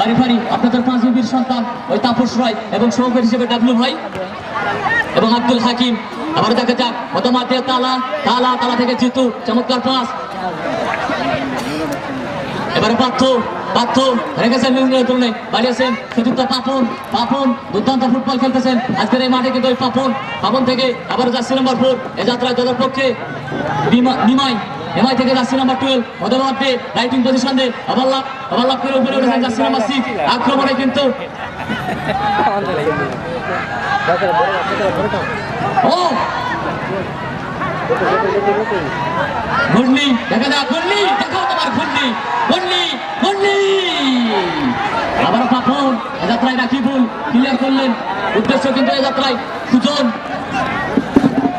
ফারি ফারি আপনাদের পাঁচ বীর সন্তান ওই তাপস রায় এবং সহকারী হিসেবে ডাবলু ভাই এবং আব্দুল হাকিম। আবার দেখা যাক মতামত দিয়ে তালা তালা তালা থেকে জিতু, চমৎকার পাস। এবারে পার্থ রেখেছেন বিভিন্ন তুলনে বাড়িয়েছেন সুযুক্ত পাপন দুর্দান্ত ফুটবল খেলতেছেন আজকের এই মাঠে। কিন্তু ওই পাপন থেকে আবার যাচ্ছে নাম্বার 4 এই যাত্রায় দলের পক্ষে নিমাই থেকে যাচ্ছে নাম্বার 12 মতামত দিয়ে রাইটিং পজিশন দিয়ে আবার করে উপরে উঠেছেন যাচ্ছে নাম্বার 6। আক্রমণে কিন্তু ঘূর্ণি দেখা যাক দেখাও তোমার ঘূর্ণি আবার পাপন এ যাত্রায় রাকিবুল ক্লিয়ার করলেন। উদ্দেশ্য কিন্তু এ যাত্রায় সুজন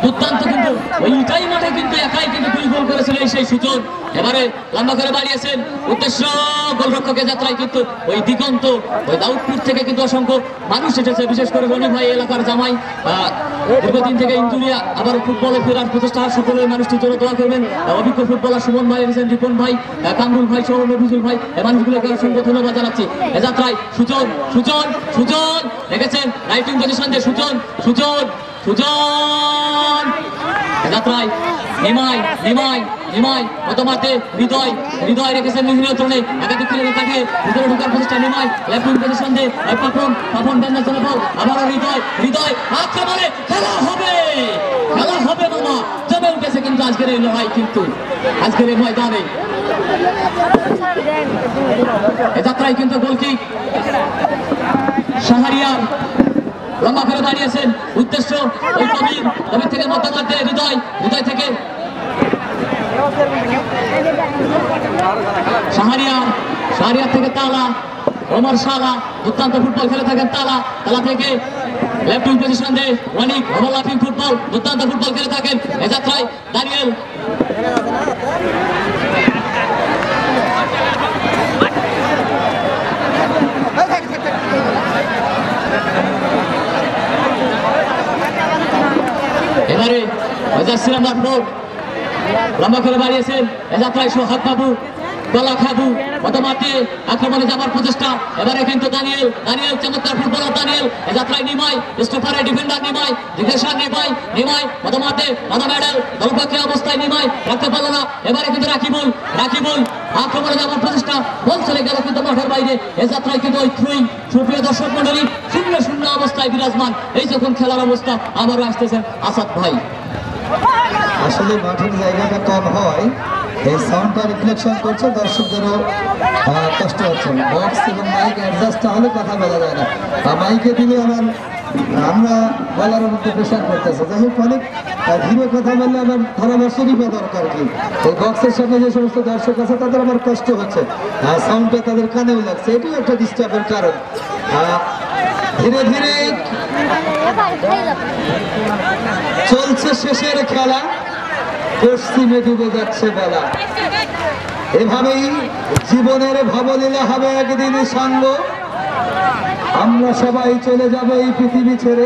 দুর্দান্ত কিন্তু ওইটাই মাঠে কিন্তু একাই কিন্তু 2 গোল করেছিল সেই সুজন। এবারে লম্বা করে বাড়িয়েছেন উদ্দেশ্য গোলরক্ষকের যাত্রায় কিন্তু ওই দিগন্ত ওই দাউদপুর থেকে কিন্তু অসংখ্য মানুষ এসেছে, বিশেষ করে রনি ভাই এলাকার জামাই দীর্ঘদিন থেকে ইঞ্জুরিয়া আবার ফুটবলে ফেরার প্রচেষ্টা সকলের মানুষটির জন্য দোয়া করবেন। অভিজ্ঞ ফুটবলার সুমন ভাই এসেছেন, রিপন ভাই, কামরুল ভাই, সৌরভ নজরুল ভাই, এই মানুষগুলোকে অসংখ্য ধন্যবাদ জানাচ্ছি। এ যাত্রায় সুজন রেখেছেন রাইটিং পজিশন দিয়ে সুজন যাত্রায় নিমাই মতমাতে হৃদয় রেখেছেন বিভিন্ন ধরনের একাধিক প্লেয়ারে কাটিয়ে ভিতরে ঢোকার প্রচেষ্টা। নিমাই লেফট পজিশন দিয়ে পাপন ব্যান্ডার চলে পাও আবারও হৃদয় আক্রমণে খেলা হবে মামা জমে উঠেছে কিন্তু আজকের এই লড়াই, কিন্তু আজকের এই ময়দানে এ যাত্রায় কিন্তু গোলকিক শাহরিয়ার লম্বা করে দাঁড়িয়েছেন উদ্দেশ্য ওই কবির থেকে মতামত দিয়ে হৃদয় থেকে শাহরিয়ার থেকে তালা ওমর শালা দুর্দান্ত ফুটবল খেলে থাকেন। তালা থেকে লেফট উইং পজিশন দিয়ে অনেক ওভারল্যাপিং ফুটবল দুর্দান্ত ফুটবল খেলে থাকেন। এ যাত্রায় দানিয়েল এবারে জার্সি নাম্বার 4 লম্বা করে বাড়িয়েছেন। এ যাত্রায় সোহাগ বাবু গলা খাবু মতামত দিয়ে আক্রমণে যাবার প্রচেষ্টা। এবারে কিন্তু দানিয়েল চমৎকার ফুটবলার দানিয়েল। এ যাত্রায় নিমাই স্টোপারে ডিফেন্ডার নিমাই মতামতে মাদা মেডেল দলপক্ষে অবস্থায় নিমাই রাখতে পারল না। এবারে কিন্তু রাকিবুল আক্রমণে যাবার প্রচেষ্টা, বল চলে গেল কিন্তু মাঠের বাইরে। এ যাত্রায় কিন্তু ওই সুপ্রিয় দর্শক মন্ডলী 0-0 অবস্থায় বিরাজমান। এই যখন খেলার অবস্থা আবারও আসতেছেন আসাদ ভাই। আসলে মাঠের জায়গাটা কম হয়, এই সাউন্ডটা রিফ্লেকশন করছে, দর্শকদেরও কষ্ট হচ্ছে। বক্স এবং মাইক অ্যাডজাস্ট হলে কথা বলা যায় না, মাইকে দিলে আমরা বলার মধ্যে প্রেশার করতেছে। যাই হোক, অনেক ধীরে কথা বললে আমার ধারাভাষ্যেরই বা দরকার কি, এই বক্সের সামনে যে সমস্ত দর্শক আছে তাদের আমার কষ্ট হচ্ছে, সাউন্ডটা তাদের কানেও লাগছে, এটিও একটা ডিস্টার্বের কারণ। ধীরে ধীরে চলছে শেষের খেলা, পশ্চিমে ডুবে যাচ্ছে বেলা। এভাবেই জীবনের ভবলীলা হবে একদিন সাঙ্গ। আমরা সবাই চলে যাব এই পৃথিবী ছেড়ে,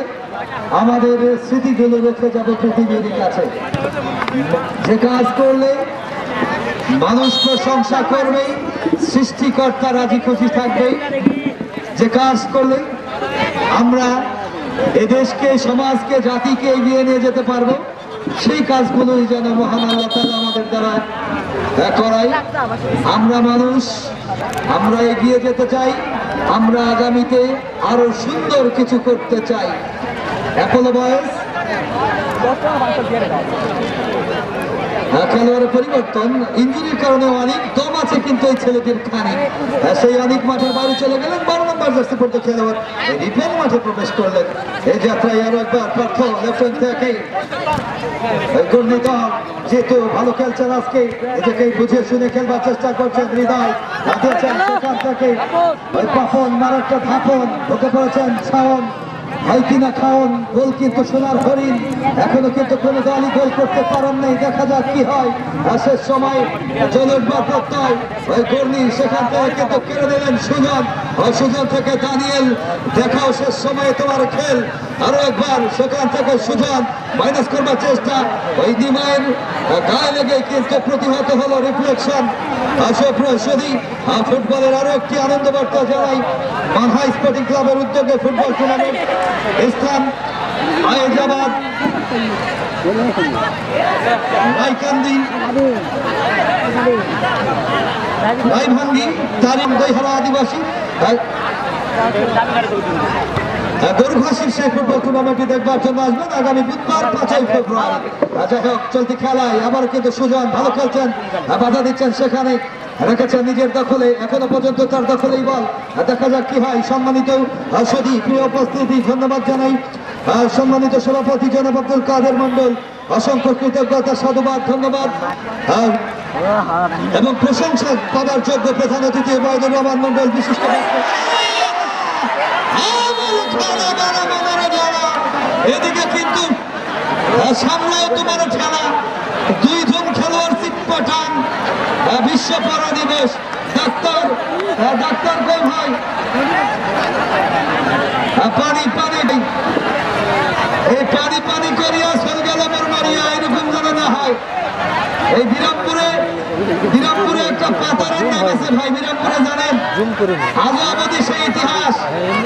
আমাদের স্মৃতিগুলো রেখে যাবে পৃথিবীর কাছে। যে কাজ করলে মানুষ প্রশংসা করবে, সৃষ্টিকর্তা রাজি খুশি থাকবে। যে কাজ করলে আমরা এদেশকে, সমাজকে, জাতিকে এগিয়ে নিয়ে যেতে পারবো, সেই কাজগুলোই যেন মহান আল্লাহ তাআলা আমাদের দ্বারা করাই। আমরা মানুষ, আমরা এগিয়ে যেতে চাই, আমরা আগামীতে আরো সুন্দর কিছু করতে চাই। অ্যাপোলো বয়েজ খেলোয়াড়ের পরিবর্তন, ইঞ্জুরির কারণে অনেক দম আছে কিন্তু এই ছেলেটির খানি, সেই অনেক মাঠের বাইরে চলে গেলেন। 12 নম্বর জার্সি পড়তে খেলোয়াড় রিপন মাঠে প্রবেশ করলেন। এই যাত্রায় আরো একবার পার্থ লেফট থেকে ঘূর্ণিদল যেহেতু ভালো খেলছেন আজকে, এটাকে বুঝে শুনে খেলবার চেষ্টা করছেন। হৃদয় দিয়েছেন সেখান থেকে ওই পাপন মারাত্মক ধাপন ঢুকে পড়েছেন। শাওন হয় কিনা খাওন, গোল কিন্তু সোনার হরিণ, এখনো কিন্তু কোনো দলই গোল করতে পারেন নাই। দেখা যাক কি হয়। শেষ সময় জলুটবার প্রত্যয় ওই কর্মী সেখান থেকে কিন্তু কেড়ে দিলেন সুজন। ওই সুজন থেকে দানিয়েল, দেখাও শেষ সময়ে তোমার খেল। আরো একবার সেখান থেকে সুজন মাইনাস করবার চেষ্টা, ওই নিমায়ের গায়ে লেগে কিন্তু প্রতিহত হলো রিফ্লেকশন। যদি ফুটবলের আরো একটি আনন্দ বার্তা জানাই, মানহা স্পোর্টিং ক্লাবের উদ্যোগে ফুটবল টুর্নামেন্ট স্থান আয়েজাবাদ রায়কান্দি রায়ভাঙ্গি তারিম দইহারা আদিবাসী গরুঘাসির সেই ফুটবল টুর্নামেন্টটি দেখবার জন্য আসবেন আগামী বুধবার 5ই ফেব্রুয়ারি। যাই হোক, চলতি খেলায় আবার কিন্তু সুজন ভালো খেলছেন, বাধা দিচ্ছেন, সেখানে রেখেছেন নিজের দখলে, এখনো পর্যন্ত তার দখলেই বল। দেখা যাক কি হয়। সম্মানিত সদী প্রিয় উপস্থিতি, ধন্যবাদ জানাই সম্মানিত সভাপতি জনাব আব্দুল কাদের মন্ডল, অসংখ্য কৃতজ্ঞতা, সাধুবাদ, ধন্যবাদ এবং প্রশংসা পাওয়ার যোগ্য প্রধান অতিথি ওবায়দুর রহমান মন্ডল, বিশিষ্ট এদিকে কিন্তু সামলাও তোমার খেলা, 2 জন খেলোয়াড় সিটপাটান, বিশ্ব পারা দিবস। ডাক্তার কই ভাই, পানি এই পানি করিয়া চল গেল মারিয়া, এরকম যেন না হয়। এই বিরামপুরে একটা পাতারের নাম আছে ভাই, বিরামপুরে জানেন আজও অবধি সেই ইতিহাস।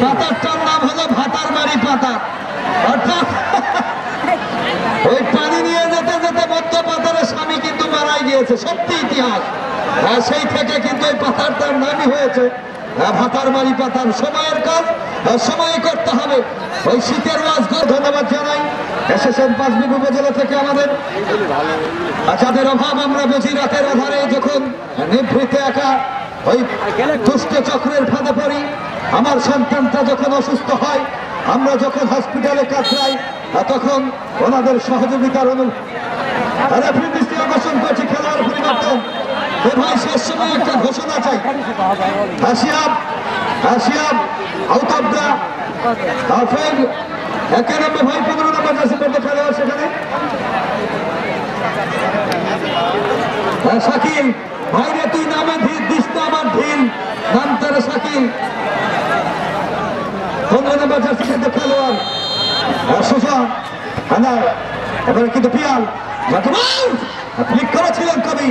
পাতারটার নাম হলো ভাতার বাড়ি পাতা, অর্থাৎ ওই পানি নিয়ে যেতে যেতে মধ্য পাতারের স্বামী কিন্তু মারাই গিয়েছে, সত্যি ইতিহাস। সেই থেকে কিন্তু এই পাতারটার নামই হয়েছে ভাতার বাড়ি পাতার। সময়ের কাজ সময় করতে হবে। ওই শীতের রাজঘর ধন্যবাদ জানাই এসেছেন পাঁচবিবি উপজেলা থেকে আমাদের, যাদের অভাব আমরা বুঝি। রাতের আধারে যখন নিভৃতে একা ওই দুষ্ট চক্রের ফাঁদে পড়ি, আমার সন্তানটা যখন অসুস্থ হয়, আমরা যখন হসপিটালে কাতরাই, তখন ওনাদের সহযোগিতার দৃষ্টি আকর্ষণ করছি। খেলার পরিবর্তন ভাই, শেষ সময় একটা ঘোষণা চাই। আসিয়াব আউট অফ দা 91 ভাই 15 নম্বর জার্সি পড়তে খেলোয়াড় সেখানে শাকিল ভাইরে, তুই নামে দিস না আমার ঢিল, নাম তার শাকিল। 15 নম্বর জার্সি পড়তে খেলোয়াড় সুজন, এবারে কিন্তু পিয়াল ক্লিক করেছিলেন কবি,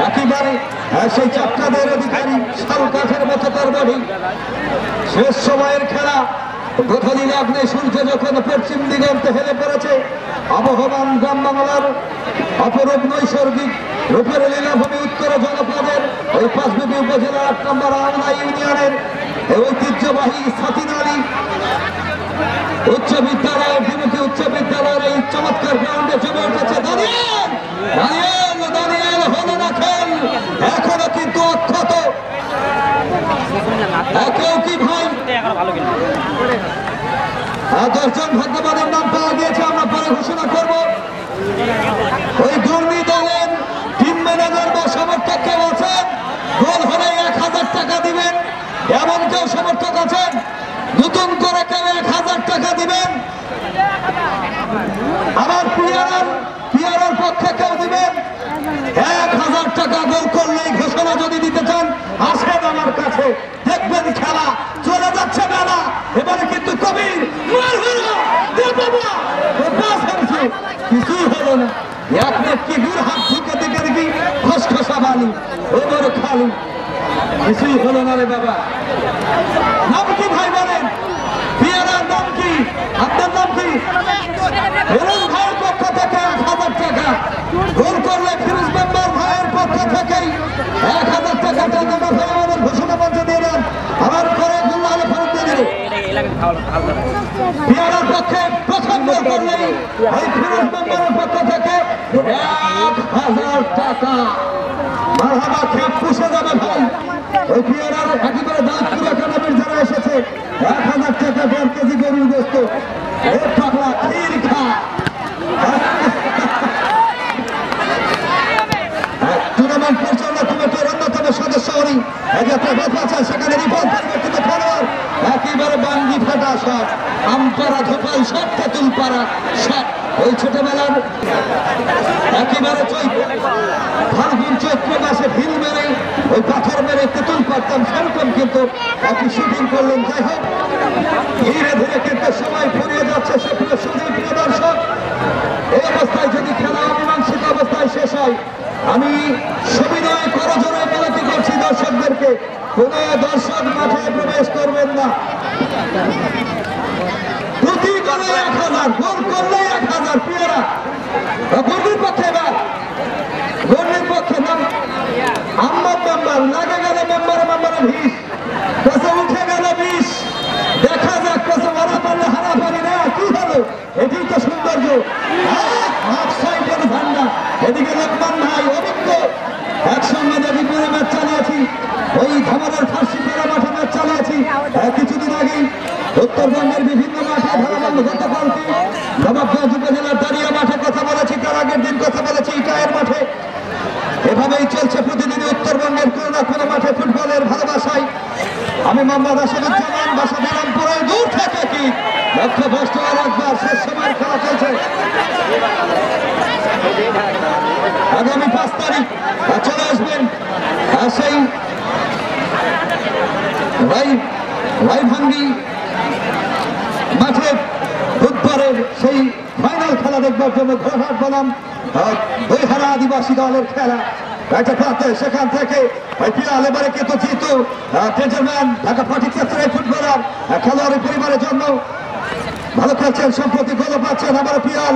একেবারে সেই চাপকাদের অধিকারী, শাল কাঠের মতো তার বাড়ি। শেষ সময়ের খেলা, গধূলি লগ্নে সূর্য যখন পশ্চিম দিগন্তে হেলে পড়েছে, আবহমান গ্রাম বাংলার অপরূপ নৈসর্গিক রূপের লীলাভূমি উত্তর জনপদের ওই পাঁচবিবি উপজেলার 8 নম্বর আওনা ইউনিয়নের ঐতিহ্যবাহী সাতিনালী উচ্চ বিদ্যালয়, বিমুখী উচ্চ বিদ্যালয়ের এই চমৎকার গ্রাউন্ডে জমে উঠেছে দানিয়েল হলো না খেল, এখনো কিন্তু অক্ষত। কেউ কি ভাই 10 জন ভাগ্যবানের নাম পাওয়া গিয়েছে, আমরা পরে ঘোষণা করব। ওই দুর্নীতি দলের টিম ম্যানেজার বা সমর্থক কেউ আছেন, গোল হলে 1000 টাকা দিবেন, এমন কেউ সমর্থক আছেন? নতুন করে কেউ 1000 টাকা দিবেন? আমার পিয়ারের পক্ষে কেউ দিবেন? 1000 টাকা গোল করলেই ঘোষণা যদি দিতে চান, আসেন আমার কাছে, দেখবেন খেলা চলে যাচ্ছে বেলা। এবারে কিন্তু কবির কিছুই হলো না, এক ব্যক্তি গুড় হাত ঢুকে দিকে দেখি খসখসা বালু, ওর খালু, কিছুই হলো না রে বাবা। নাম কি ভাই বলেন? পিয়ারের নাম কি? আপনার নাম কি? ফিরোজ ভাইয়ের পক্ষ থেকে 1000 টাকা গোল করলে ফিরোজ মেম্বার ভাইয়ের পক্ষ থেকেই 1000 টাকা টাকা ভাই আমাদের ঘোষণা মঞ্চে দিয়ে দেন, আমার ঘরে গুল্লালে ফেরত দিয়ে দেবে। পিয়ারের পক্ষে প্রথম গোল করলেই ওই ফিরোজ মেম্বারের পক্ষ থেকে 1000 টাকা। মারহাবা, খেপ পুষে যাবে ভাই। ওই পিয়ারের একেবারে দাঁতপুর একাডেমির যারা এসেছে, 1000 টাকা 1.5 কেজি গরুর গোস্ত, পাগলা ক্ষীর খা। টুর্নামেন্ট পরিচালনা কমিটির অন্যতম সদস্য উনি, সেখানে রিপন পরিবর্তিত খেলোয়াড়, একেবারে বাঙ্গি ফাটা শট, আমপাড়া ধোপাই শট, তেঁতুল পাড়া শট। ওই ছোটবেলার একেবারে ফাল্গুন চৈত্র মাসে ঢিল মেরে ওই পাথর মেরে তেঁতুল পারতাম, সেরকম কিন্তু একই শুটিং করলেন। যাই হোক, ধীরে ধীরে কিন্তু সময় ফুরিয়ে যাচ্ছে। সে প্রিয় দর্শক, অবস্থায় যদি খেলা অমীমাংসিত অবস্থায় শেষ হয়, আমি সবিনয় করজোড়ে বিনতি করছি দর্শকদেরকে, কোন দর্শক মাঠে প্রবেশ করবেন না। প্রতি গোলে 1000, গোল করলে 1000। প্রিয়রা, গর্ণের পক্ষে এবার গর্ণের পক্ষে নাম আহমদ মেম্বার, লাগে গেল মেম্বারে ভিস, কাছে উঠে গেল 20। দেখা যাক কাছে মারা পারলে হারা পারি না, কি হলো? এটি তো সৌন্দর্য। হাফ সাইডের ঝান্ডা, এদিকে লোকমান ভাই অভিজ্ঞ, একসঙ্গে দেবীপুরে ম্যাচ চালিয়েছি, ওই ধামালের ফার্সি পেরা মাঠে ম্যাচ চালিয়েছি কিছুদিন আগেই। উত্তরবঙ্গের বিভিন্ন মাঠে ধারাবন্ধ গতকালকে নবাবগঞ্জ উপজেলার দাঁড়িয়া মাঠে কথা বলেছি, তার আগের দিন কথা বলেছি ইটায়ের মাঠে। এভাবেই চলছে প্রতিদিন উত্তরবঙ্গের কোনো না কোনো মাঠে ফুটবলের ভালোবাসায়। আমি মোহাম্মদ আসাদুজ্জামান, বাসা বিরামপুরে, দূর থেকে কি লক্ষ্য ভ্রষ্ট আর একবার শেষ সময়ের খেলা চলছে। আগামী 5 তারিখ চলে আসবেন সেই রায়ভাঙ্গি মাঠে বুধবারের সেই ফাইনাল খেলা দেখবার জন্য ঘোড়াঘাট বনাম বইহারা আদিবাসী দলের খেলা। সেখান থেকে পিয়াল এবারে কিন্তু জিতু ট্রেজারম্যান ঢাকা 46 ফুটবলার খেলোয়াড়ি পরিবারের জন্য ভালো খেলছেন, সম্প্রতি গোল পাচ্ছেন। আবার পিয়াল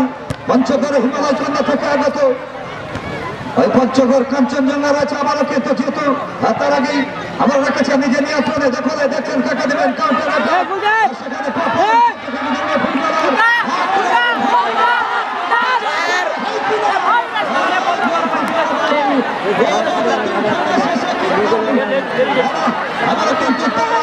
পঞ্চগড় হিমালয় কন্যা থেকে আগত ওই পঞ্চগড় কাঞ্চনজঙ্ঘা রয়েছে, আবারও কিন্তু যেহেতু তার আগেই আবার রেখেছেন নিজে নিয়ন্ত্রণে, দখলে দেখছেন কাকে দেবেন কাউন্টার অ্যাটাক, সেখানে আবারও কিন্তু খেলা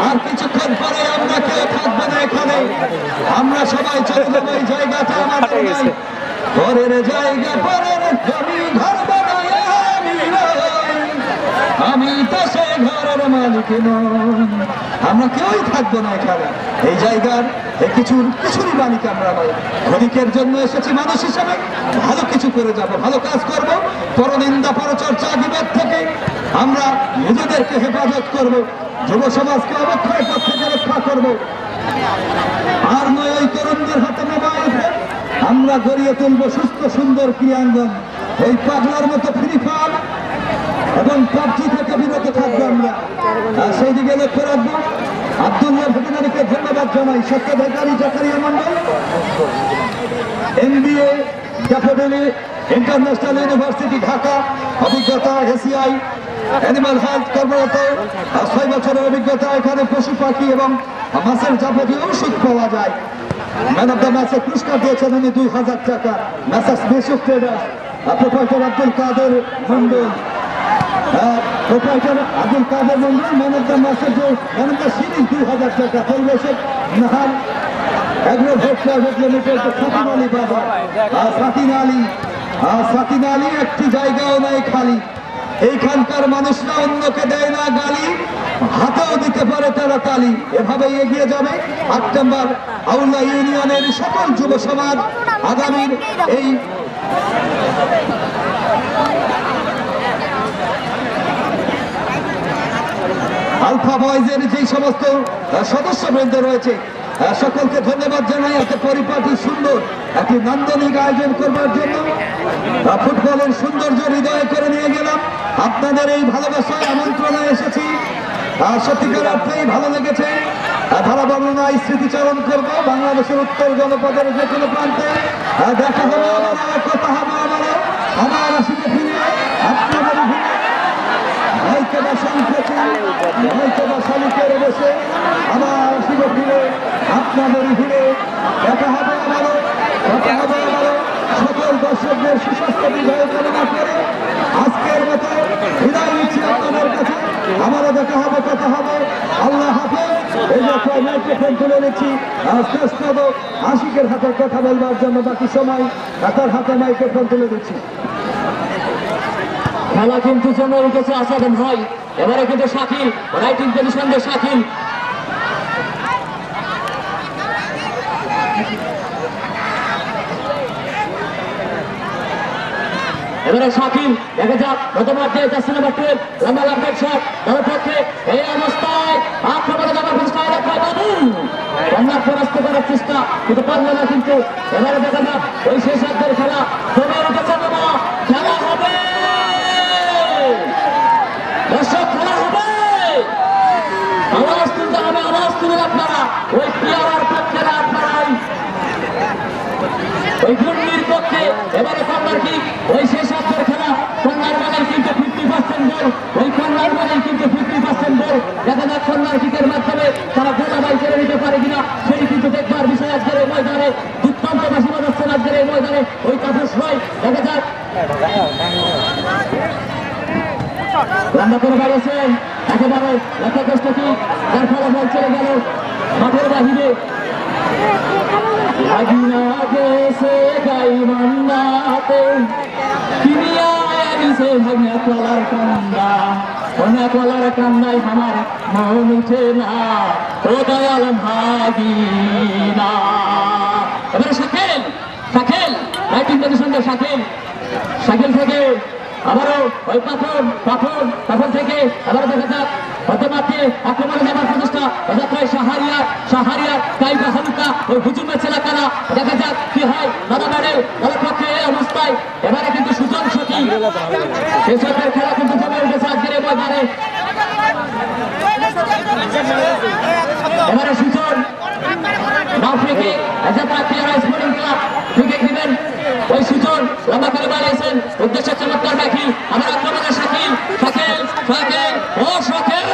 আর কিছুক্ষণ পরে আমরা কেউ থাকবো না এখানে, আমরা সবাই চলে যাবো এই জায়গাটা আমাদের নাই। পরের জায়গা পরের জমি ঘর বানায় আমি তো সে ঘরের মালিক নই। আমরা কেউই থাকবো না এখানে, এই জায়গার কিছুরই মালিক আমরা নয়। ক্ষণিকের জন্য এসেছি মানুষ হিসেবে, ভালো কিছু করে যাব, ভালো কাজ করব, পরনিন্দা পরচর্চা বিবাদ থেকে আমরা নিজেদেরকে হেফাজত করব, যুব সমাজকে অবক্ষয়ের পথ থেকে রক্ষা করব। আর নয় ওই তরুণদের হাতে মোবাইল ফোন, আমরা গড়িয়ে তুলব সুস্থ সুন্দর ক্রীড়াঙ্গন। ওই পাগলার মতো ফ্রি ফায়ার এবং পাবজি থেকে বিরত থাকবো আমরা, সেই দিকে লক্ষ্য রাখবো। আব্দুল্লাহ ভেটেনারিকে ধন্যবাদ জানাই, সত্যধারী জাকারিয়া মন্ডল, MBA ক্যাফেডেলি ইন্টারন্যাশনাল ইউনিভার্সিটি ঢাকা, অভিজ্ঞতা এসিআই অ্যানিমাল হেলথ কর্মরত, 6 বছরের অভিজ্ঞতা। এখানে পশু পাখি এবং মাছের যাবতীয় ওষুধ পাওয়া যায়। ম্যান অব দ্য ম্যাচের পুরস্কার দিয়েছেন উনি 2000 টাকা। ম্যাসার্স বেসুক traders, proprietor Abdul Kader Mondal, proprietor Abdul Kader Mondal, man of the ম্যাচের যে ম্যান অব দ্য সিরিজ 2000 টাকা। পরিবেশের নাহার এগ্রো ভোট প্রাইভেট লিমিটেড, সাকিন আলী বাজার, সাকিন আলী একটি জায়গাও নাই খালি। এইখানকার মানুষরা অন্যকে দেয় না গালি, হাতেও দিতে পারে তারা তালি। এভাবেই এগিয়ে যাবে 8 নম্বর আউলা ইউনিয়নের সকল যুব সমাজ। আগামীর এই আলফা বয়েজের যে সমস্ত সদস্যবৃন্দ রয়েছে সকলকে ধন্যবাদ জানাই এত পরিপাটি সুন্দর একটি নান্দনিক আয়োজন করবার জন্য। ফুটবলের সৌন্দর্য হৃদয়ে করে নিয়ে গেলাম, আপনাদের এই ভালোবাসায় আমন্ত্রণে এসেছি। সত্যিকার অর্থেই ভালো লেগেছে। ধারা বর্ণনায় স্মৃতিচারণ করব বাংলাদেশের উত্তর জনপদের যে কোনো প্রান্তে। দেখা হবে আবারও, কথা হবে আবারও। আমার আসিতে ফিরে আপনাদের হয়তো বা সম্প্রতি হয়তো বা শালিকের বসে আমার আসিতে ফিরে আপনাদের ভিড়ে দেখা হবে আবারও, কথা হবে আবারও। সকল দর্শকদের সুস্বাস্থ্য বিজয় কামনা করে আজকের মতো বিদায় নিচ্ছি আপনাদের কাছে। আমারও দেখা হবে, কথা হবে। আল্লাহ হাফেজ। এই যে মাইক্রোফোন তুলে নিচ্ছি আশিকের হাতে কথা বলবার জন্য, বাকি সময় তার হাতে মাইক্রোফোন তুলে দিচ্ছি। খেলা কিন্তু জমে উঠেছে আসাদ ভাই। এবারে কিন্তু শাকিল রাইটিং পজিশন দিয়ে শাকিল এবারে শাকিল দেখা যাক প্রথমার্ধে জার্সি নাম্বার 12 লম্বা লম্বা শট দলের পক্ষে এই অবস্থায় আক্রমণে যাবার চেষ্টা করে বাবু কর্নার পরাস্ত করার চেষ্টা কিন্তু পারল না কিন্তু এবারে দেখা যাক ওই শেষার্ধের খেলা তবে উঠেছে বাবা খেলা হবে দর্শক খেলা হবে আওয়াজ তুলতে হবে আওয়াজ তুলে আপনারা ওই পিয়ারার পক্ষে আপনারাই ওই ঘূর্ণির পক্ষে এবারে কর্নার কিক ওই শেষার্ধের খেলা কর্নার মানের কিন্তু 50% গোল ওই কর্নার মানের কিন্তু 50% গোল দেখা যাক কর্নার কিকের মাধ্যমে তারা গোলাবাই করে নিতে পারে কিনা সেই কিন্তু দেখবার বিষয় আজকের এই ময়দানে দুর্দান্ত বাসি বাজাচ্ছেন আজকের এই ময়দানে ওই তাপস রায় দেখা যাক লম্বা করে বাড়িয়েছেন একেবারে লক্ষ্যগ্রস্ত কিক যার ফলে বল চলে গেল মাঠের বাহিরে লাগিনা গেছে গাই মান্নাতে কিনিয়া গেছে ভাঙা কলার কান্দা ভাঙা কলার কান্দায় আমার মন উঠে না ও দয়াল ভাগিনা এবারে শাকিল শাকিল রাইটিং পজিশন দিয়ে শাকিল থেকে আবারও ওই পাথর থেকে আবার দেখা যাক প্রথমার্ধে আক্রমণে যাবার প্রচেষ্টা যাত্রায় শাহারিয়ার কাইবা হালুকা ওই হুজুমের ছেলাকারা দেখা যাক কি হয় দাদা ব্যাডেল দলের পক্ষে এই অবস্থায় এবারে কিন্তু সুজন সখী শেষের খেলা কিন্তু জমে উঠেছে আজকের এই ময়দানে এবারে সুজন বাফ্রিকে যাত্রা পিয়ারা স্পোর্টিং ক্লাব ফ্রিকে দিবেন ওই সুজন লম্বা করে বাড়িয়েছেন উদ্দেশ্যে চমৎকার ব্যাকি আবার আক্রমণে শাকিল ও শাকিল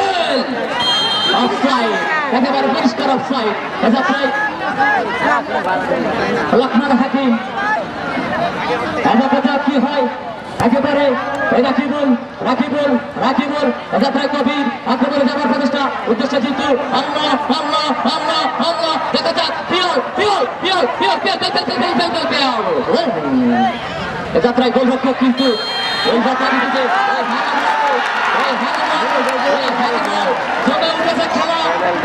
অফসাইড একেবারে পরিষ্কার অফসাইড যাত্রায় লক্ষ্মণ হাকিম দেখা যাক কি হয় একেবারে রাকিবুল যাত্রায় কবির আক্রমণে যাবার প্রচেষ্টা উদ্দেশ্যে জিতু আল্লাহ দেখা যাক যাত্রায় গোলরক্ষক কিন্তু ওই যাত্রা দিতে জমে উঠেছে খেলা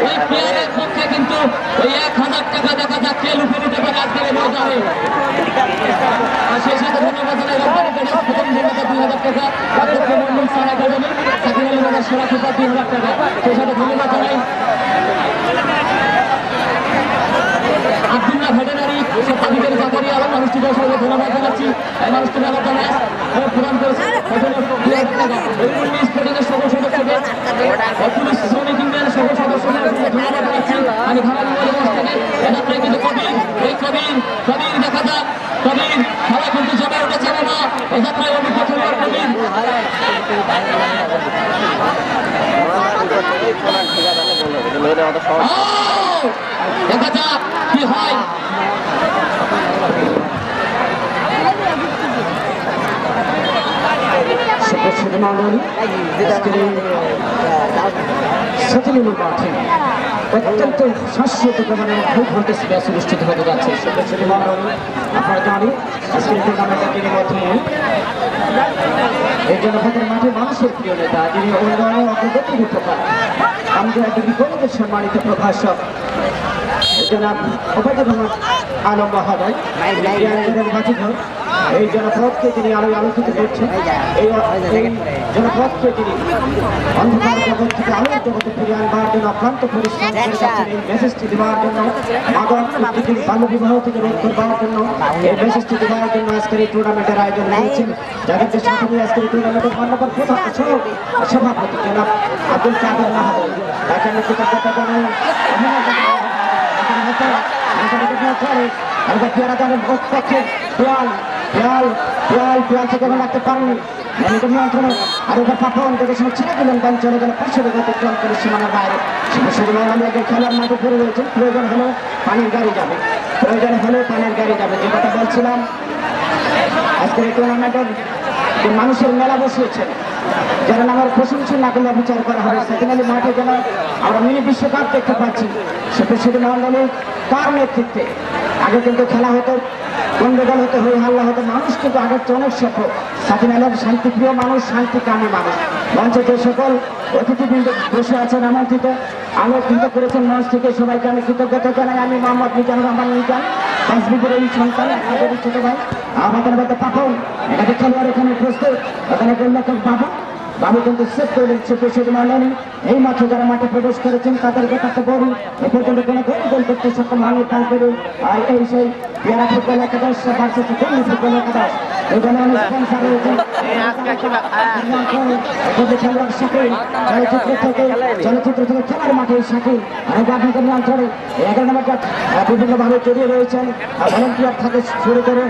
ওই প্লেয়ারের পক্ষে কিন্তু ওই 1000 টাকা দেখা যাক কে লুফে নিতে পারে আজকের ময়দানে আর সেই সাথে ধন্যবাদ জানাই রব্বানি পেডাস প্রথম ধন্যবাদ 2000 টাকা অধ্যক্ষ মন্ডল স্যার একাডেমি সাকিব আলী বাজার সেরা কিপার 3000 টাকা সেই সাথে ধন্যবাদ জানাই আব্দুল্লাহ ভেটেনারি সত্ত্বাধিকারী জাকারিয়া আলম মানুষটিকে সবাই ধন্যবাদ জানাচ্ছি এই মানুষটিকে আবার জানাই প্রদান করেছে স্পোর্টিংয়ের সকল সদস্যদের পুলিশ শ্রমিক ইউনিয়নের সকল সদস্যদের ধন্যবাদ জানাচ্ছি আমি ধারাবি থেকে কিন্তু কবির দেখা যাক কবির খেলা কিন্তু জমে উঠেছে বাবা এ যাত্রায় অভিজ্ঞ খেলোয়াড় কবির দেখা যাক কি হয় অত্যন্ত শাশ্বত খুব ভোল্টেজ ম্যাচ অনুষ্ঠিত হতে যাচ্ছে আপনারা জানি আজকের টুর্নামেন্টের মাধ্যমে এই জনপদের মাঠে মানুষের প্রিয় নেতা যিনি উন্নয়নের অগ্রগতির উপকার আমাদের ডিগ্রি কলেজের সম্মানিত প্রভাষক জনাব ওবায়দুর রহমান আলম মহোদয় বাজিঘর এই জনপদকে তিনি আলোকিত করছেন এই জনপদকে তিনি অন্ধকার জগৎ থেকে আলোর জগতে ফিরিয়ে আনবার জন্য অক্লান্ত পরিশ্রম করে যাচ্ছেন এই মেসেজটি দেওয়ার জন্য মাদক বাল্য বিবাহ থেকে রোধ করবার জন্য এই মেসেজটি দেওয়ার জন্য আজকের এই টুর্নামেন্টের আয়োজন করেছেন যাদেরকে সাথে নিয়ে আজকের এই টুর্নামেন্টের মান্যবর সভাপতি জনাব আব্দুল কাদের মাহমুদ তাকে আমি কৃতজ্ঞতা জানাই পক্ষে পিয়াল থেকে রাখতে পারেনি নিয়ন্ত্রণে আর এবার পাপন থেকে ছেড়ে দিলেন ব্যাংক চলে গেল পরিষদের অতিক্রম করে সীমানার বাইরে খেলার মাঠে পড়ে রয়েছেন প্রয়োজন হলে পানির গাড়ি যাবে যে কথা বলছিলাম আজকের এই টুর্নামেন্টের যে মানুষের মেলা বসিয়েছেন যারা আমার প্রশংসা না করলে বিচার করা হবে সেখানে মাঠে যেন আমরা মিনি বিশ্বকাপ দেখতে পাচ্ছি সে প্রেসিডেন্ট মন্ডলী তার নেতৃত্বে আগে কিন্তু খেলা হতো গন্ডগোল হতো হই হাল্লা হতো মানুষ কিন্তু আগের চেয়ে অনেক সফল সাকিব আলীর শান্তিপ্রিয় মানুষ শান্তিকামী মানুষ মঞ্চে যে সকল অতিথিবৃন্দ বসে আছেন আমন্ত্রিত আলোকিত করেছেন মঞ্চ থেকে সবাইকে আমি কৃতজ্ঞতা জানাই। আমি মোহাম্মদ মিজানুর রহমান মিজান, বাসবিদের এই সন্তান, আমাদের ছোট ভাই আমাদের মধ্যে পাপন এটাকে খেলোয়াড় এখানে প্রস্তুত, এখানে গোলরক্ষক বাবু কিন্তু সেট করে দিচ্ছে পেশির মাননি। এই মাঠে যারা মাঠে প্রবেশ করেছেন তাদেরকে তাকে বলি এ পর্যন্ত কোনো গোল করতে সক্ষম হয়নি তারপরে এই সেই পেয়ারা ফুটবল একাদশ ভার্সেস কর্মী ফুটবল একাদশ এখানে অনেক স্পন্সর রয়েছেন। চলচ্চিত্র থেকে খেলার মাঠে শাকিল আপনাদের অঞ্চলে 11 নম্বর বিভিন্নভাবে জড়িয়ে রয়েছেন। ভলেন্টিয়ার থেকে শুরু করে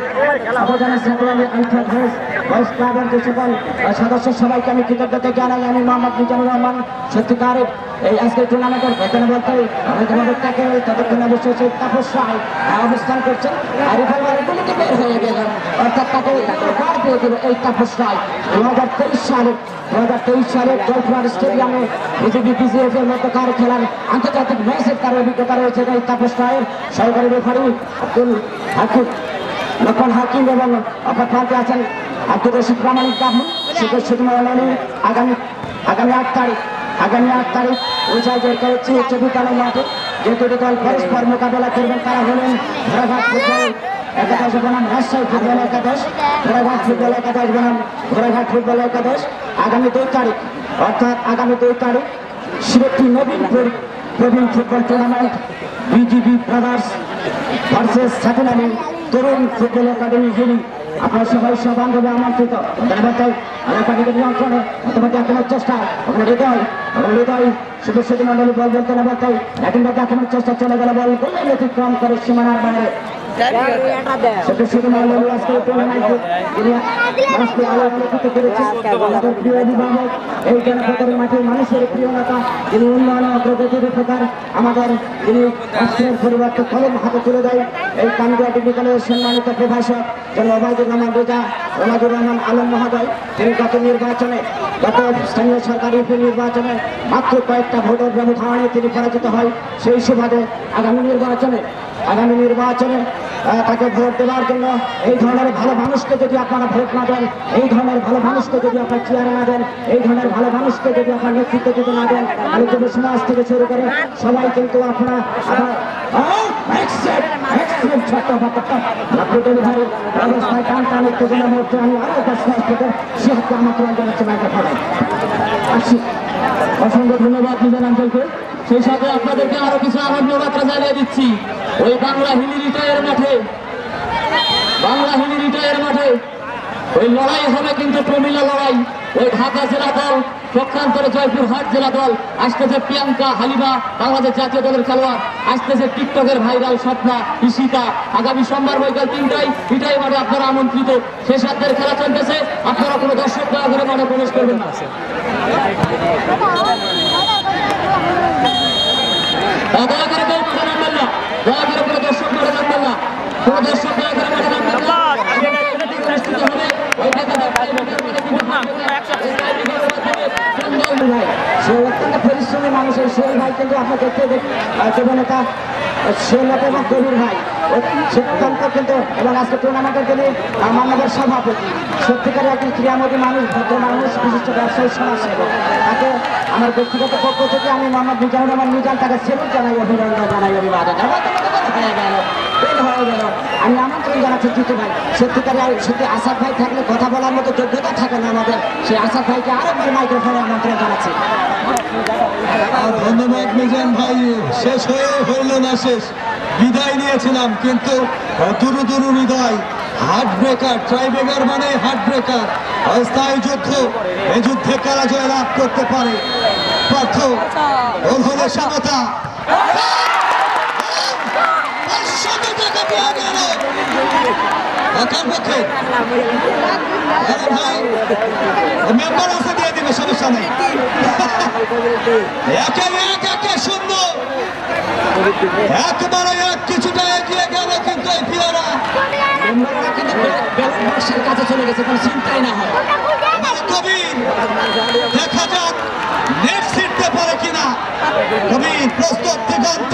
অবদানের সাথে ভয়েস ক্লাবের যে সকল সদস্য সবাইকে আমি কৃতজ্ঞতা জানাই। আমি মোহাম্মদ মিজানুর রহমান সত্যিকার এই আজকের টুর্নামেন্টের বেতন বলতে আমাদের তাকে ততক্ষণে অবশ্যই সেই তাপস্যায় অবস্থান করছেন আর রিফাইনারিগুলিতে বের হয়ে গেলেন, অর্থাৎ তাকে কার দিয়ে দিল এই তাপস্যায় 2023 সালে জয়পুরহাট স্টেডিয়ামে বিজেপি বিজিএফ এর মধ্যকার খেলার আন্তর্জাতিক ম্যাচের তার অভিজ্ঞতা রয়েছে। এই তাপস্যায়ের সহকারী রেফারি আব্দুল হাকিম লক্ষণ হাকিম এবং অপর প্রান্তে আছেন আব্দুল রশিদ প্রামাণিক বাবু শুধু আগামী 8 তারিখ ওই জায়গায় করেছি উচ্চ বিদ্যালয় মাঠে যে দুটি দল পরস্পর মোকাবেলা করবেন তারা হলেন ঘোড়াঘাট ফুটবল একাদশ বনাম রাজশাহী ফুটবল একাদশ, ঘোড়াঘাট ফুটবল একাদশ বনাম ঘোড়াঘাট ফুটবল একাদশ। আগামী 2 তারিখ অর্থাৎ আগামী 2 তারিখ শিরোপী নবীন প্রবীণ football tournament BGB brothers versus সাথিনানি তরুণ ফুটবল একাডেমি হিলি। আপনার সবাই সবান্ধবে আমন্ত্রিত। ধন্যবাদ নিয়ন্ত্রণে অথবা দেখানোর চেষ্টা হৃদয় সদস্য মন্ডলী বল বলতে না বলতে একইভাবে দেখানোর চেষ্টা চলে গেল বল গোলের অতিক্রম করে সীমানার বাইরে। মানুষের প্রিয় নেতা যিনি উন্নয়ন অগ্রগতির উপকার আমাদের যিনি অস্ত্রের পরিবর্তে কলম হাতে তুলে দেয় এই কান্দিয়া ডিগ্রি কলেজের সম্মানিত প্রভাষক জন ওবায়দুর রহমান আলম মহোদয়। তিনি গত স্থানীয় সরকারি উপনির্বাচনে মাত্র কয়েকটা ভোটের ব্যবধানে তিনি পরাজিত হয়। সেই সুবাদে আগামী নির্বাচনে তাকে ভোট দেওয়ার জন্য এই ধরনের ভালো মানুষকে যদি আপনারা ভোট না দেন, এই ধরনের ভালো মানুষকে যদি আপনার চেয়ারে না দেন, এই ধরনের ভালো মানুষকে যদি আপনার নেতৃত্ব যদি না দেন, তাহলে যুব সমাজ থেকে শুরু করে সবাই কিন্তু আপনারা অসংখ্য ধন্যবাদ মিজান আঙ্কেলকে। সেই সাথে আপনাদেরকে আরো কিছু আনন্দ বার্তা জানিয়ে দিচ্ছি। ওই বাংলা হিলি রিটায়ার মাঠে ওই লড়াই হবে কিন্তু প্রমিলা লড়াই। ওই ঢাকা জেলা দল পক্ষান্তরে জয়পুরহাট জেলা দল আসতেছে প্রিয়াঙ্কা হালিমা বাংলাদেশ জাতীয় দলের খেলোয়াড়, আসতেছে টিকটকের ভাইরাল স্বপ্না ঈশিতা। আগামী সোমবার বৈকাল 3টায় এটাই মাঠে আপনারা আমন্ত্রিত। শেষ হাতের খেলা চলতেছে, আপনারা কোনো দর্শক দয়া করে মাঠে প্রবেশ করবেন না। দয়া করে কেউ মাঠে নামবেন না, দয়া করে কোনো দর্শক মাঠে নামবেন না, কোনো দর্শক দয়া করে মাঠে নামবেন না। সে অত্যন্ত পরিশ্রমী মানুষ। এই সোহেল ভাই কিন্তু আপনার দেখতে যুবনেতা সোহেল এবং কবির ভাই সিদ্ধান্ত কিন্তু এবং আজকে টুর্নামেন্টের তিনি মানবের সভাপতি, সত্যিকারের একজন ক্রিয়ামোদী মানুষ, ভদ্র মানুষ, বিশিষ্ট ব্যবসায়ী সমাজসেবক। তাকে আমার ব্যক্তিগত পক্ষ থেকে আমি মোহাম্মদ মিজানুর রহমান মিজান তাকে সেলুট জানাই, অভিনন্দন জানাই, অভিবাদন হয়ে গেল। আমি আমন্ত্রণ জানাচ্ছি জিতু ভাই। সত্যি আসাদ ভাই থাকলে কথা বলার মতো যোগ্যতা থাকে না আমাদের, সেই আসাদ ভাইকে আরেকবার মাইক্রোফোনে আমন্ত্রণ জানাচ্ছি। ধন্যবাদ মিজান ভাই। শেষ হইল না, শেষ বিদায় নিয়েছিলাম কিন্তু দুরু হৃদয় হার্ট ব্রেকার, ট্রাইব্রেকার মানে হার্ট ব্রেকার, অস্থায়ী যুদ্ধ। এই যুদ্ধে কারা জয় লাভ করতে পারে পার্থ ওর হলো সমতা। মেম্বার আছে দিয়ে দিবে, সমস্যা নেই। একবারে কিছুটা এগিয়ে গেল কিন্তু এই পিয়ারা কাছে চলে গেছে, কোনো চিন্তাই না হয়। কবির দেখা যাক নেট ছিটতে পারে কিনা। কবির প্রস্তুত দিগন্ত,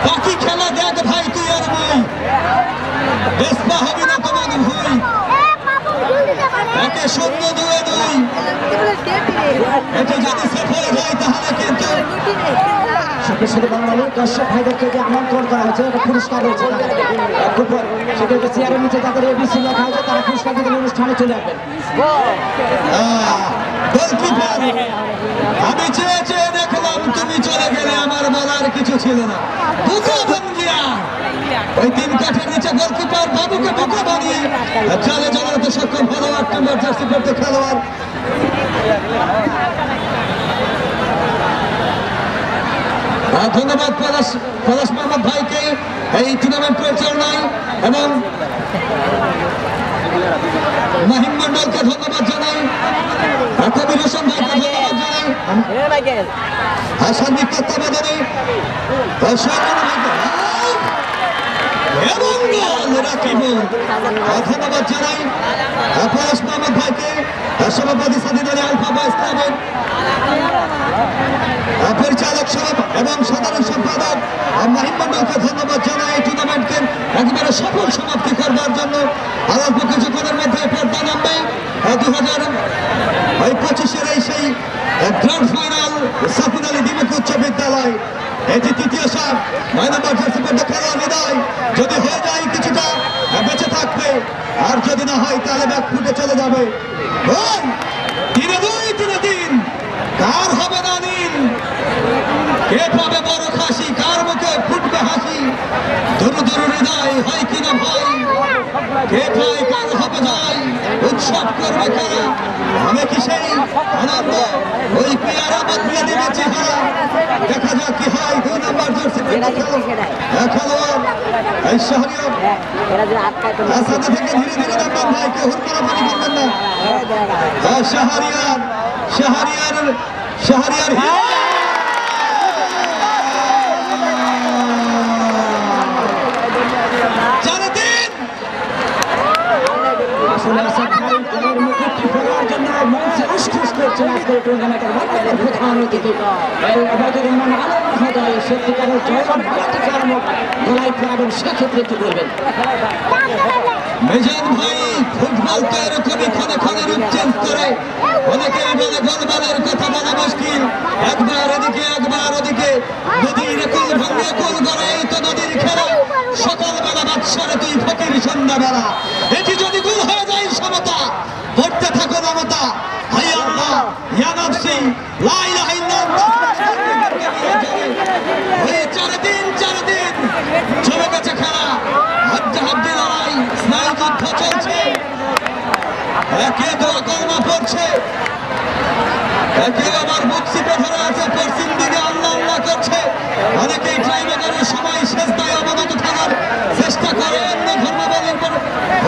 বাকি খেলা দেখ ভাই তুই আর এটি যদি সফল হয় তাহলে কিন্তু শুধু বাঙালি দর্শক ভাইদেরকে যে আমন্ত্রণ করা হয়েছে একটা পুরস্কার রয়েছে সেটাকে চেয়ারের নিচে যাদের এবিসি লেখা হয়েছে তারা পুরস্কার দিতে অনুষ্ঠানে চলে আসবেন। গোলকিপার আমি চেয়ে চেয়ে দেখলাম তুমি চলে গেলে আমার বলার কিছু ছিল না। বুকা ভাঙ্গিয়া ওই 3 কাঠের নিচে গোলকিপার বাবুকে বুকা বানিয়ে জালে জড়াতে সক্ষম হলো 8 নম্বর জার্সি পড়তে খেলোয়াড়। ধন্যবাদ পলাশ মোহাম্মদ ভাইকে এই টুর্নামেন্ট পরিচালনায় এবং মাহিম মন্ডলকে ধন্যবাদ জানাই, কবির হোসেন ভাইকে ধন্যবাদ জানাই, সার্বিক তত্ত্বাবধানে ধন্যবাদ জানাই পলাশ মোহাম্মদ ভাইকে, সভাপতি সাদিদ আলী আলফা বয়েজ ক্লাবের পরিচালক সব এবং সাধারণ সম্পাদক মাহিম মন্ডলকে ধন্যবাদ জানাই এই টুর্নামেন্টকে একেবারে সফল সমাপ্তি করবার জন্য। আর অল্প কিছুক্ষণের মধ্যে পর্দা নামবে 2025-এর এই সেই গ্র্যান্ড ফাইনাল সাফিদ আলী দ্বিমুখী উচ্চ বিদ্যালয়। এটি তৃতীয় সার 9 নম্বর জার্সি পড়তে খেলোয়াড় হৃদয় যদি হয়ে যায় কিছুটা বেঁচে থাকবে, আর যদি না হয় তাহলে ব্যাক ফুটে চলে যাবে। 3-2 3-3 কার হবে না নীল, কে পাবে বড় খাসি, কার মুখে ফুটবে হাসি, দুরু দুরু হৃদয় হয় কিনা ভাই, কে পায় কার হবে জয়, উৎসব করবে কারা, আমি কি সেই আনন্দ ওই পেয়ারা বদলিয়ে দেবে চেহারা। দেখা যাক কি হয় 2 নম্বর জার্সি খেলোয়াড় এই শাহরিয়ার আসাদ থেকে ধীরে ধীরে নামবেন ভাই, কেউ হুড়কোড়া পানি করবেন না। শাহরিয়ার আসলে আসাদ ভাই দলের মুখোমুখি করার জন্য মঞ্চে উসখুস করছেন আজকের টুর্নামেন্টের বাংলাদেশের প্রধান অতিথি এই আবাদুর রহমান আলম মহোদয়। সত্যিকারের জয়ন বাটিকার গলায় পড়াবেন, সেক্ষেত্রে কি করবেন? মেজান ভাই ফুটবল তো এরকমই ক্ষণে ক্ষণে রূপ চেঞ্জ করে, অনেকে বলে গোলবালের কথা বলা মুশকিল, একবার এদিকে একবার ওদিকে, নদীর কুল ভাঙে কুল করে এই তো নদীর খেলা, সকালবেলা বাদশারে তুই ফকির সন্ধ্যাবেলা, এটি যদি গুল হয়ে যায় সমতা পড়তে থাকো মমতা, হাই আল্লাহ ইয়া নাফসি লা ইলাহা ইল্লাল্লাহ। ওই 4 দিন চলে গেছে খেলা, হাড্ডাহাড্ডি লড়াই, স্নায়ু যুদ্ধ চলছে, একে দোয়া কলমা পড়ছে, একে আবার বুক চিপে ধরে আছে, পশ্চিম দিকে আল্লাহ আল্লাহ করছে, অনেকেই ট্রাইবেলের সবাই সেজদায় অবনত থাকার চেষ্টা করে, অন্য ধর্মাবলীর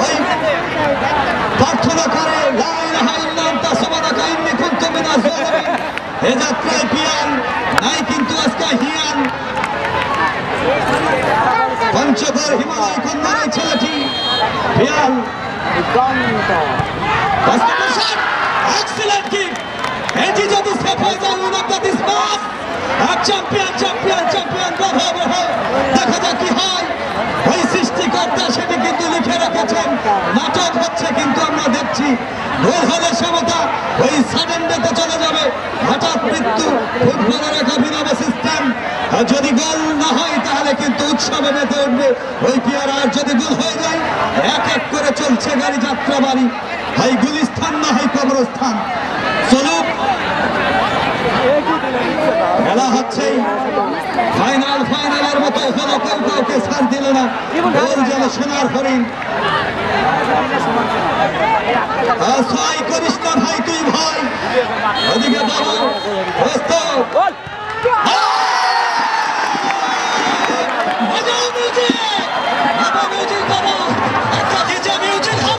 ওই প্রার্থনা করে লা ইলাহা ইল্লা আনতা সুবহানাকা ইন্নী কুনতু মিনাজ জালিমিন। এ যাত্রায় পিয়ান নাই কিন্তু আজকে হিয়ান, পঞ্চগড় হিমালয় কন্যার এই ছেলেটি পিয়ান এক্সিলেন্ট কিক, এটি যদি সেফ হয়ে যায় win of this match, champion champion champion Bravo Bravo. দেখা যাক কি হয়, ওই সৃষ্টিকর্তা সেটি কিন্তু লিখে রেখেছেন, নাটক হচ্ছে কিন্তু আমরা দেখছি, গোল হলে সমতা ওই সাডেন ডেতে চলে যাবে, হঠাৎ মৃত্যু, ফুটবলের এক অভিনব সিস্টেম, আর যদি গোল না হয় তাহলে কিন্তু উৎসবে মেতে উঠবে ওই পেয়ারা, আর যদি গোল হয়ে যায় এক এক করে চলছে গাড়ি যাত্রা বাড়ি, হয় গুলিস্থান না হয় কবরস্থান। চলুক খেলা হচ্ছে, ফাইনালের মতো হলো, কেউ কাউকে ছাড় দিল না, গোল যেন সোনার হরিণ। 6